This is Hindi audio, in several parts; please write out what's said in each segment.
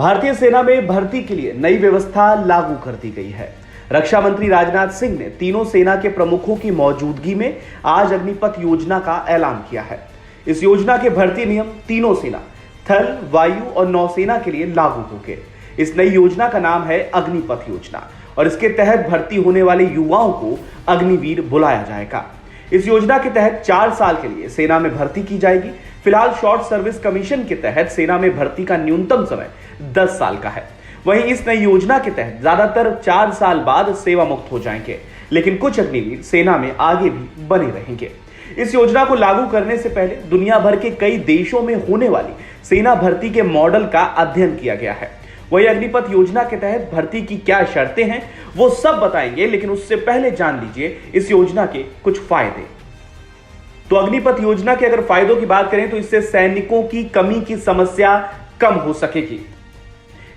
भारतीय सेना में भर्ती के लिए नई व्यवस्था लागू कर दी गई है। रक्षा मंत्री राजनाथ सिंह ने तीनों सेना के प्रमुखों की मौजूदगी में आज अग्निपथ योजना का ऐलान किया है। इस योजना के भर्ती नियम तीनों सेना, थल, वायु और नौसेना के लिए लागू होंगे। इस नई योजना का नाम है अग्निपथ योजना और इसके तहत भर्ती होने वाले युवाओं को अग्निवीर बुलाया जाएगा। इस योजना के तहत 4 साल के लिए सेना में भर्ती की जाएगी। फिलहाल शॉर्ट सर्विस कमीशन के तहत सेना में भर्ती का न्यूनतम समय 10 साल का है। वहीं इस नई योजना के तहत ज्यादातर 4 साल बाद सेवा मुक्त हो जाएंगे, लेकिन कुछ अग्निवीर सेना में आगे भी बने रहेंगे। इस योजना को लागू करने से पहले दुनिया भर के कई देशों में होने वाली सेना भर्ती के मॉडल का अध्ययन किया गया है। वही अग्निपथ योजना के तहत भर्ती की क्या शर्तें हैं वो सब बताएंगे, लेकिन उससे पहले जान लीजिए इस योजना के कुछ फायदे। तो अग्निपथ योजना के अगर फायदों की बात करें तो इससे सैनिकों की कमी की समस्या कम हो सकेगी।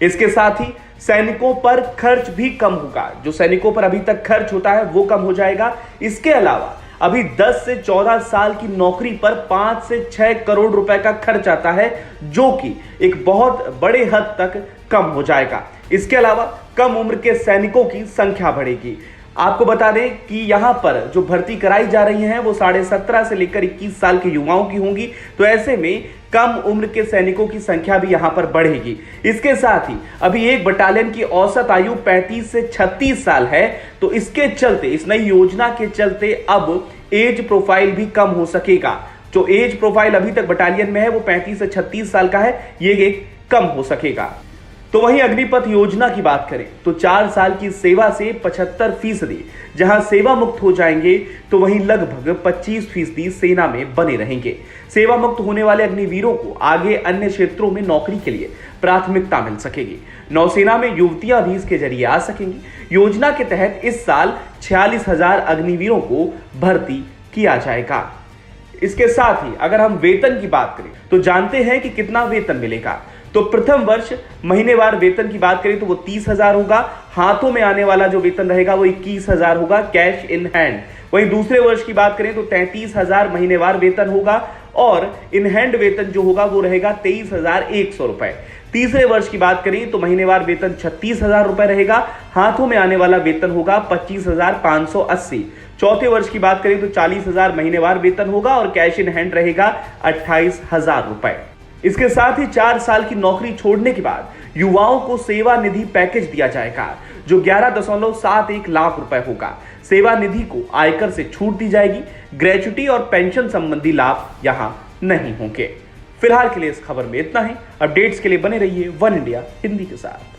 इसके साथ ही सैनिकों पर खर्च भी कम होगा। जो सैनिकों पर अभी तक खर्च होता है वो कम हो जाएगा। इसके अलावा अभी 10 से 14 साल की नौकरी पर 5 से 6 करोड़ रुपए का खर्च आता है, जो कि एक बहुत बड़े हद तक कम हो जाएगा। इसके अलावा कम उम्र के सैनिकों की संख्या बढ़ेगी। आपको बता दें कि यहां पर जो भर्ती कराई जा रही है वो 17.5 से लेकर 21 साल के युवाओं की होंगी, तो ऐसे में कम उम्र के सैनिकों की संख्या भी यहां पर बढ़ेगी। इसके साथ ही अभी एक बटालियन की औसत आयु 35 से 36 साल है, तो इसके चलते, इस नई योजना के चलते अब एज प्रोफाइल भी कम हो सकेगा। जो एज प्रोफाइल अभी तक बटालियन में है वो 35 से 36 साल का है, ये एक कम हो सकेगा। तो वहीं अग्निपथ योजना की बात करें तो 4 साल की सेवा से 75% जहां सेवा मुक्त हो जाएंगे, तो वहीं लगभग 25% सेना में बने रहेंगे। सेवा मुक्त होने वाले अग्निवीरों को आगे अन्य क्षेत्रों में नौकरी के लिए प्राथमिकता मिल सकेगी। नौसेना में युवतियां भी इसके जरिए आ सकेंगी। योजना के तहत इस साल 46,000 अग्निवीरों को भर्ती किया जाएगा। इसके साथ ही अगर हम वेतन की बात करें तो जानते हैं कि कितना वेतन मिलेगा। तो प्रथम वर्ष महीनेवार वेतन की बात करें तो वो 30,000 होगा। हाथों में आने वाला जो वेतन रहेगा वो 21,000 होगा, कैश इन हैंड। वहीं दूसरे वर्ष की बात करें तो 33,000 महीनेवार वेतन होगा और इन हैंड वेतन जो होगा वो रहेगा 23,100 रुपए। तीसरे वर्ष की बात करें तो महीनेवार वेतन 36,000 रुपए रहेगा। हाथों में आने वाला वेतन होगा 25,580। चौथे वर्ष की बात करें तो 40,000 महीनेवार वेतन होगा और कैश इन हैंड रहेगा 28,000 रुपए। इसके साथ ही 4 साल की नौकरी छोड़ने के बाद युवाओं को सेवा निधि पैकेज दिया जाएगा, जो 11.71 लाख रुपए होगा। सेवा निधि को आयकर से छूट दी जाएगी। ग्रेच्युटी और पेंशन संबंधी लाभ यहां नहीं होंगे। फिलहाल के लिए इस खबर में इतना ही। अपडेट्स के लिए बने रहिए वन इंडिया हिंदी के साथ।